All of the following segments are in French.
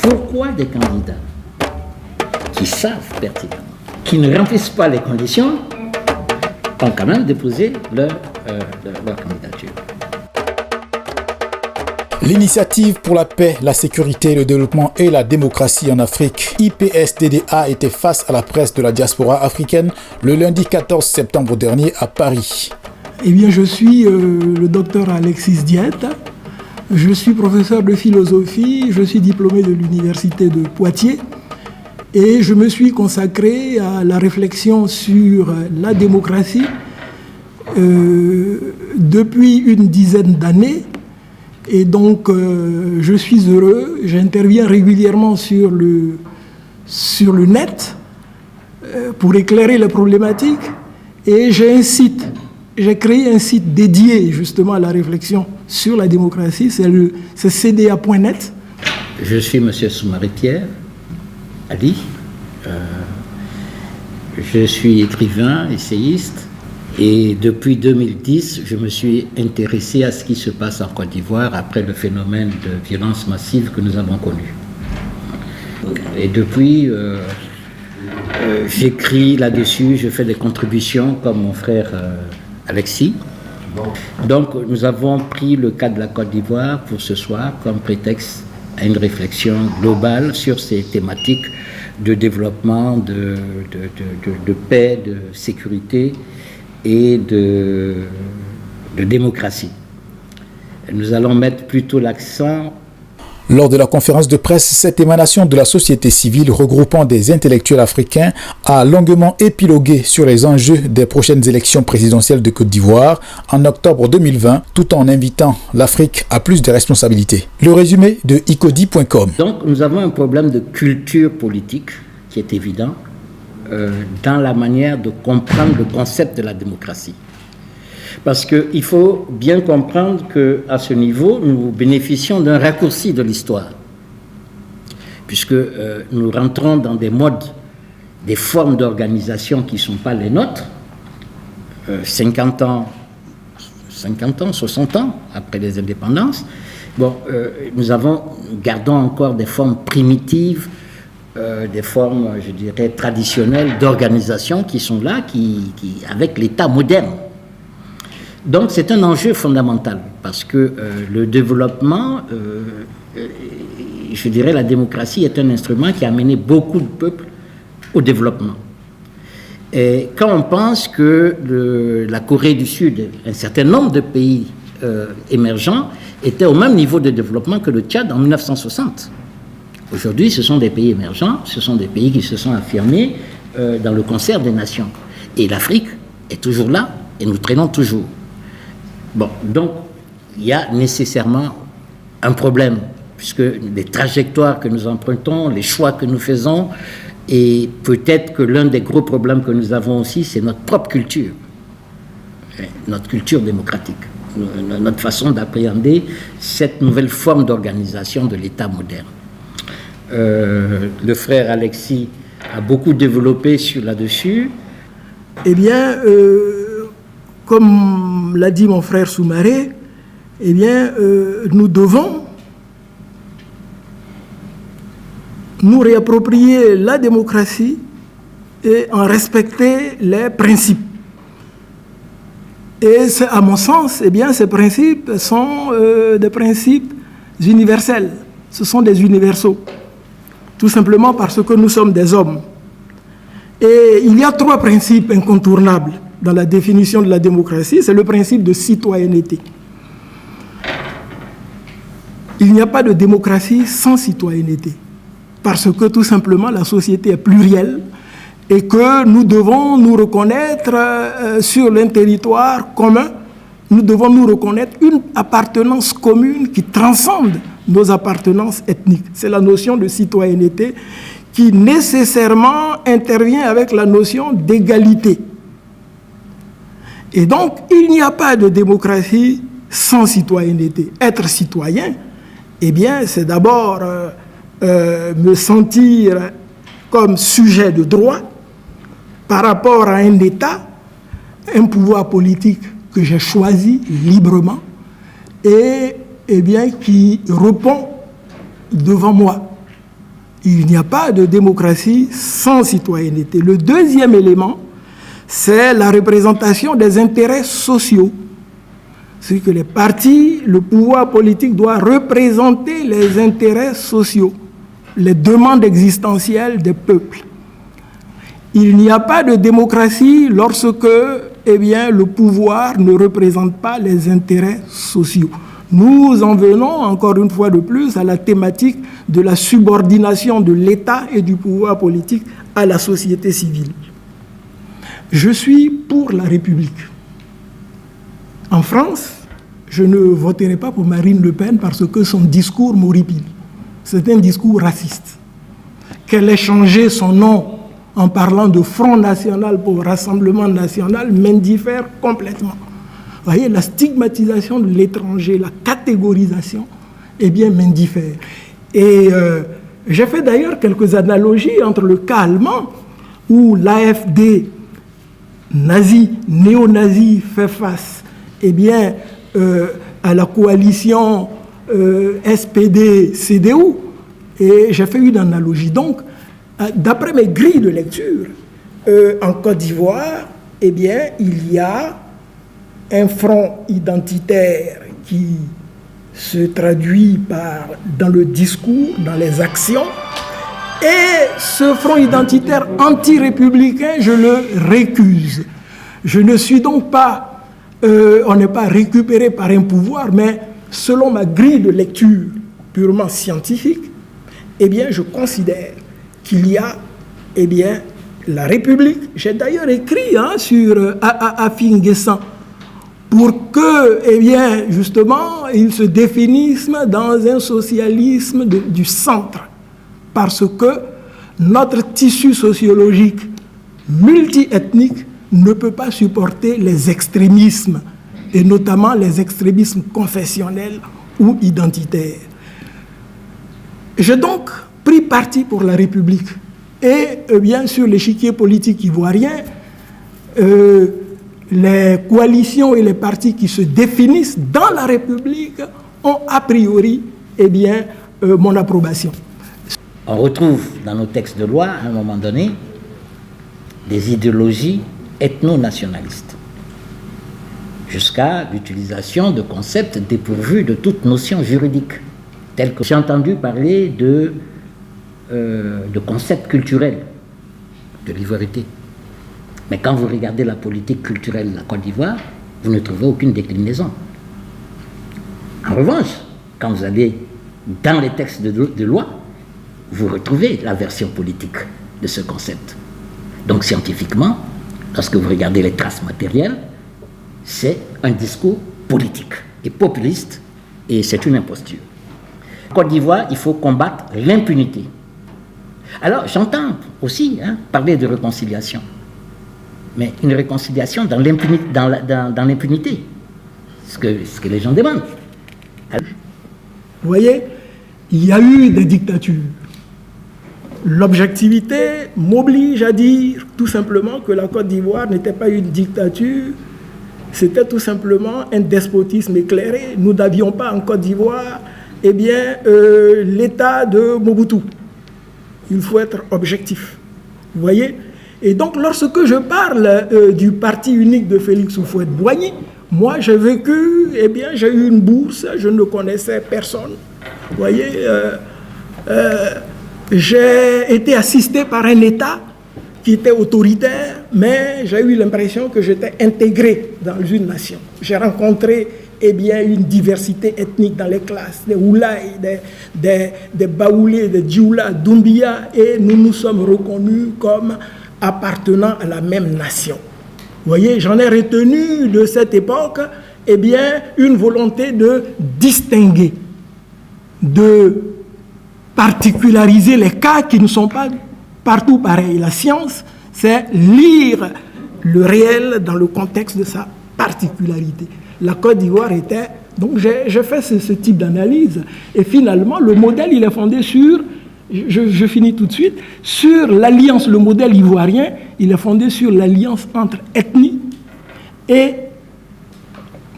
Pourquoi des candidats qui savent pertinemment, qui ne remplissent pas les conditions, ont quand même déposé leur candidature? L'initiative pour la paix, la sécurité, le développement et la démocratie en Afrique, IPSDDA, était face à la presse de la diaspora africaine le lundi 14 septembre dernier à Paris. Eh bien, je suis le docteur Alexis Diète. Je suis professeur de philosophie, je suis diplômé de l'université de Poitiers et je me suis consacré à la réflexion sur la démocratie depuis une dizaine d'années. Et donc, je suis heureux, j'interviens régulièrement sur le net pour éclairer les problématiques et j'ai créé un site dédié justement à la réflexion sur la démocratie, c'est cda.net. Je suis M. Soumaré Pierre Ali, je suis écrivain, essayiste. Et depuis 2010, je me suis intéressé à ce qui se passe en Côte d'Ivoire après le phénomène de violence massive que nous avons connu. Et depuis, j'écris là-dessus, je fais des contributions comme mon frère Alexis. Donc nous avons pris le cas de la Côte d'Ivoire pour ce soir comme prétexte à une réflexion globale sur ces thématiques de développement, de paix, de sécurité et de démocratie. Nous allons mettre plutôt l'accent. Lors de la conférence de presse, cette émanation de la société civile regroupant des intellectuels africains a longuement épilogué sur les enjeux des prochaines élections présidentielles de Côte d'Ivoire en octobre 2020, tout en invitant l'Afrique à plus de responsabilités. Le résumé de icodi.com. Donc nous avons un problème de culture politique qui est évident dans la manière de comprendre le concept de la démocratie. Parce qu'il faut bien comprendre qu'à ce niveau, nous bénéficions d'un raccourci de l'histoire. Puisque nous rentrons dans des modes, des formes d'organisation qui ne sont pas les nôtres. 50 ans, 60 ans après les indépendances. Bon, nous gardons encore des formes primitives, des formes, je dirais, traditionnelles d'organisation qui sont là, avec l'État moderne. Donc c'est un enjeu fondamental parce que le développement, je dirais la démocratie est un instrument qui a amené beaucoup de peuples au développement. Et quand on pense que la Corée du Sud, un certain nombre de pays émergents étaient au même niveau de développement que le Tchad en 1960. Aujourd'hui, ce sont des pays émergents, ce sont des pays qui se sont affirmés dans le concert des nations. Et l'Afrique est toujours là et nous traînons toujours. Bon, donc, il y a nécessairement un problème, puisque les trajectoires que nous empruntons, les choix que nous faisons, et peut-être que l'un des gros problèmes que nous avons aussi, c'est notre propre culture démocratique, notre façon d'appréhender cette nouvelle forme d'organisation de l'État moderne. Le frère Alexis a beaucoup développé là-dessus. Eh bien, comme l'a dit mon frère Soumaré, eh bien, nous devons nous réapproprier la démocratie et en respecter les principes. Et à mon sens, eh bien, ces principes sont des principes universels. Ce sont des universaux. Tout simplement parce que nous sommes des hommes. Et il y a 3 principes incontournables dans la définition de la démocratie. C'est le principe de citoyenneté. Il n'y a pas de démocratie sans citoyenneté. Parce que tout simplement la société est plurielle et que nous devons nous reconnaître sur un territoire commun. Nous devons nous reconnaître une appartenance commune qui transcende nos appartenances ethniques. C'est la notion de citoyenneté qui nécessairement intervient avec la notion d'égalité. Et donc, il n'y a pas de démocratie sans citoyenneté. Être citoyen, eh bien, c'est d'abord me sentir comme sujet de droit par rapport à un État, un pouvoir politique que j'ai choisi librement et eh bien, qui répond devant moi. Il n'y a pas de démocratie sans citoyenneté. Le deuxième élément, c'est la représentation des intérêts sociaux. C'est que les partis, le pouvoir politique doit représenter les intérêts sociaux, les demandes existentielles des peuples. Il n'y a pas de démocratie lorsque le pouvoir ne représente pas les intérêts sociaux. Nous en venons, encore une fois de plus, à la thématique de la subordination de l'État et du pouvoir politique à la société civile. Je suis pour la République. En France, je ne voterai pas pour Marine Le Pen parce que son discours m'horripile. C'est un discours raciste. Qu'elle ait changé son nom en parlant de Front National pour Rassemblement National m'indiffère complètement. Vous voyez, la stigmatisation de l'étranger, la catégorisation, m'indiffère. Et j'ai fait d'ailleurs quelques analogies entre le cas allemand, où l'AfD nazi, néo-nazi, fait face à la coalition SPD-CDU, et j'ai fait une analogie. Donc, d'après mes grilles de lecture, en Côte d'Ivoire, il y a un front identitaire qui se traduit dans le discours, dans les actions, et ce front identitaire anti-républicain, je le récuse. Je ne suis donc pas, on n'est pas récupéré par un pouvoir, mais selon ma grille de lecture purement scientifique, je considère qu'il y a, la République. J'ai d'ailleurs écrit sur Afi N'Guessan, pour que, justement, ils se définissent dans un socialisme du centre. Parce que notre tissu sociologique multiethnique ne peut pas supporter les extrémismes, et notamment les extrémismes confessionnels ou identitaires. J'ai donc pris parti pour la République. Et sur l'échiquier politique ivoirien, les coalitions et les partis qui se définissent dans la République ont a priori mon approbation. On retrouve dans nos textes de loi, à un moment donné, des idéologies ethno-nationalistes, jusqu'à l'utilisation de concepts dépourvus de toute notion juridique, tels que j'ai entendu parler de concepts culturels de l'ivoirité. Mais quand vous regardez la politique culturelle de la Côte d'Ivoire, vous ne trouvez aucune déclinaison. En revanche, quand vous allez dans les textes de loi, vous retrouvez la version politique de ce concept. Donc scientifiquement, lorsque vous regardez les traces matérielles, c'est un discours politique et populiste, et c'est une imposture. En Côte d'Ivoire, il faut combattre l'impunité. Alors j'entends aussi parler de réconciliation, mais une réconciliation dans l'impunité, ce que les gens demandent. Alors, vous voyez, il y a eu des dictatures. L'objectivité m'oblige à dire tout simplement que la Côte d'Ivoire n'était pas une dictature, c'était tout simplement un despotisme éclairé. Nous n'avions pas en Côte d'Ivoire l'état de Mobutu. Il faut être objectif. Vous voyez ? Et donc, lorsque je parle du parti unique de Félix Houphouët-Boigny, moi, j'ai vécu, j'ai eu une bourse, je ne connaissais personne. Vous voyez, j'ai été assisté par un État qui était autoritaire, mais j'ai eu l'impression que j'étais intégré dans une nation. J'ai rencontré une diversité ethnique dans les classes, des Oulaï, des Baoulés, des Dioula, Doumbia, et nous nous sommes reconnus comme appartenant à la même nation. Vous voyez, j'en ai retenu de cette époque une volonté de distinguer, de particulariser les cas qui ne sont pas partout pareils. La science, c'est lire le réel dans le contexte de sa particularité. La Côte d'Ivoire était... Donc j'ai fait ce type d'analyse. Et finalement, le modèle, il est fondé sur... Je finis tout de suite. Sur l'alliance, le modèle ivoirien, il est fondé sur l'alliance entre ethnie et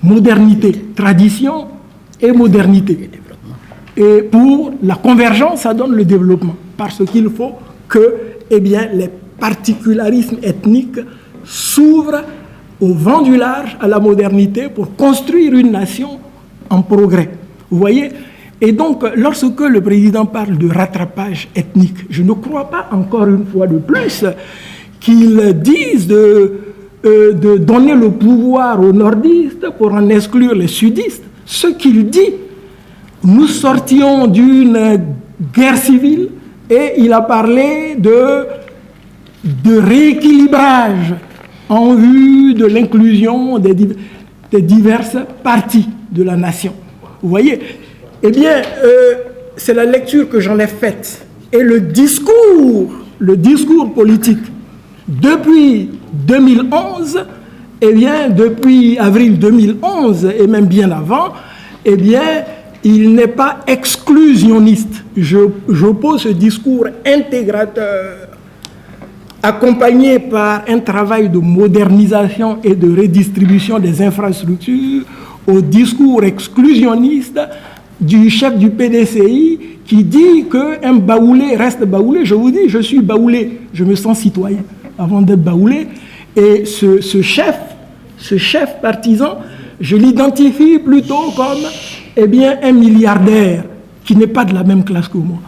modernité. Tradition et modernité. Et pour la convergence, ça donne le développement. Parce qu'il faut que les particularismes ethniques s'ouvrent au vent du large, à la modernité, pour construire une nation en progrès. Vous voyez? Et donc, lorsque le président parle de rattrapage ethnique, je ne crois pas, encore une fois de plus, qu'il dise de donner le pouvoir aux nordistes pour en exclure les sudistes. Ce qu'il dit, nous sortions d'une guerre civile et il a parlé de rééquilibrage en vue de l'inclusion des diverses parties de la nation. Vous voyez? Eh bien, c'est la lecture que j'en ai faite. Et le discours politique, depuis 2011, depuis avril 2011, et même bien avant, il n'est pas exclusionniste. J'oppose ce discours intégrateur, accompagné par un travail de modernisation et de redistribution des infrastructures, au discours exclusionniste du chef du PDCI qui dit qu'un baoulé reste baoulé. Je vous dis, je suis baoulé, je me sens citoyen avant d'être baoulé. Et ce chef partisan, je l'identifie plutôt comme un milliardaire qui n'est pas de la même classe que moi.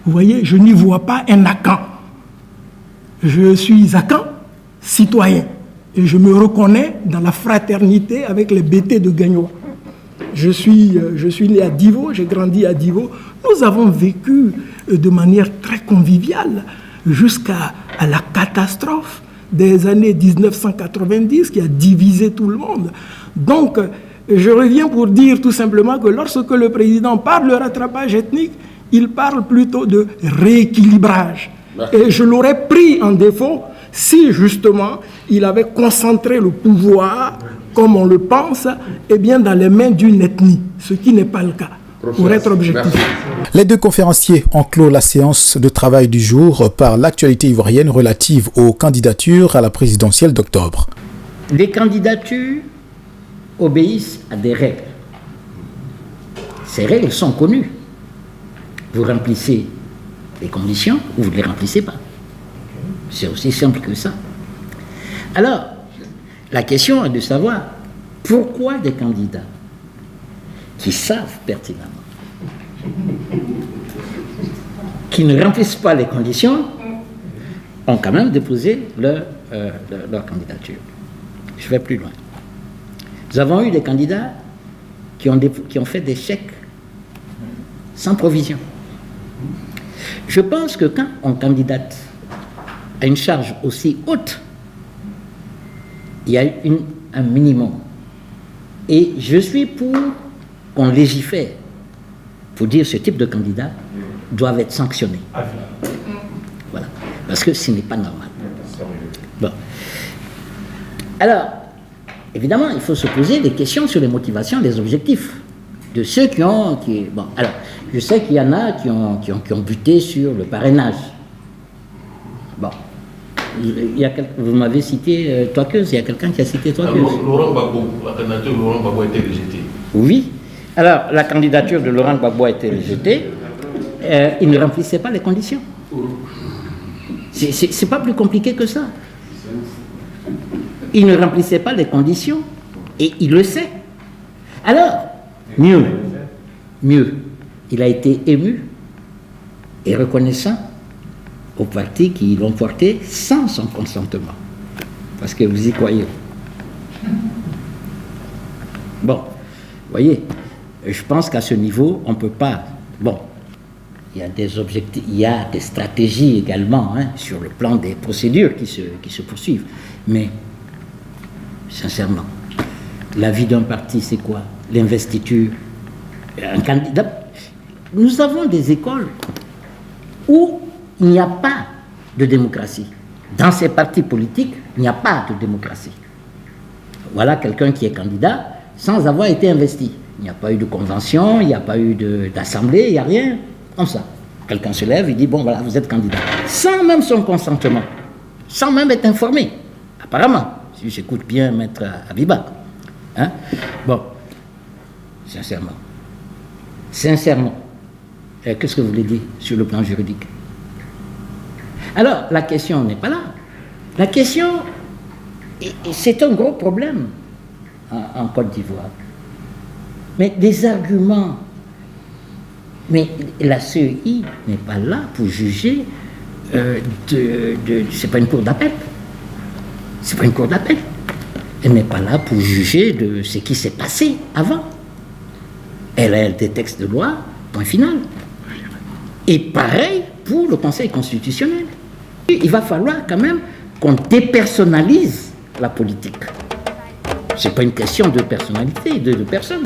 Vous voyez, je n'y vois pas un Akan. Je suis Akan, citoyen. Et je me reconnais dans la fraternité avec les BT de Gagnoa. Je suis né à Divo, j'ai grandi à Divo. Nous avons vécu de manière très conviviale jusqu'à la catastrophe des années 1990 qui a divisé tout le monde. Donc, je reviens pour dire tout simplement que lorsque le président parle de rattrapage ethnique, il parle plutôt de rééquilibrage. Et je l'aurais pris en défaut si justement il avait concentré le pouvoir, comme on le pense, dans les mains d'une ethnie, ce qui n'est pas le cas, pour être objectif. Les deux conférenciers ont clos la séance de travail du jour par l'actualité ivoirienne relative aux candidatures à la présidentielle d'octobre. Les candidatures obéissent à des règles. Ces règles sont connues. Vous remplissez les conditions ou vous ne les remplissez pas. C'est aussi simple que ça. Alors, la question est de savoir pourquoi des candidats qui savent pertinemment qui ne remplissent pas les conditions ont quand même déposé leur candidature. Je vais plus loin. Nous avons eu des candidats qui ont fait des chèques sans provision. Je pense que quand on candidate à une charge aussi haute, il y a un minimum. Et je suis pour qu'on légifère pour dire que ce type de candidats doivent être sanctionnés. Voilà. Parce que ce n'est pas normal. Bon. Alors, évidemment, il faut se poser des questions sur les motivations, les objectifs de ceux qui ont... Bon, alors, je sais qu'il y en a qui ont buté sur le parrainage. Bon. Vous m'avez cité Toikeuse, il y a quelqu'un qui a cité Toikeuse. Laurent Gbagbo, la candidature de Laurent Gbagbo a été rejetée. Oui. Alors, la candidature de Laurent Gbagbo a été rejetée. Il ne remplissait pas les conditions. C'est pas plus compliqué que ça. Il ne remplissait pas les conditions et il le sait. Alors, mieux, il a été ému et reconnaissant aux partis qui l'ont porté sans son consentement. Parce que vous y croyez. Bon, vous voyez, je pense qu'à ce niveau, on ne peut pas... Bon, il y a des objectifs, il y a des stratégies également sur le plan des procédures qui se poursuivent. Mais, sincèrement, la vie d'un parti, c'est quoi? L'investiture. Un candidat. Nous avons des écoles où il n'y a pas de démocratie. Dans ces partis politiques, il n'y a pas de démocratie. Voilà quelqu'un qui est candidat sans avoir été investi. Il n'y a pas eu de convention, il n'y a pas eu d'assemblée, il n'y a rien comme ça. Quelqu'un se lève et dit, bon voilà, vous êtes candidat. Sans même son consentement, sans même être informé. Apparemment, si j'écoute bien Maître Abiba. Bon, sincèrement, Qu'est-ce que vous voulez dire sur le plan juridique? Alors, la question n'est pas là. La question, c'est un gros problème en Côte d'Ivoire. Mais des arguments. Mais la CEI n'est pas là pour juger c'est pas une cour d'appel. C'est pas une cour d'appel. Elle n'est pas là pour juger de ce qui s'est passé avant. Elle a des textes de loi, point final. Et pareil pour le Conseil constitutionnel. Il va falloir quand même qu'on dépersonnalise la politique. C'est pas une question de personnalité, de personne.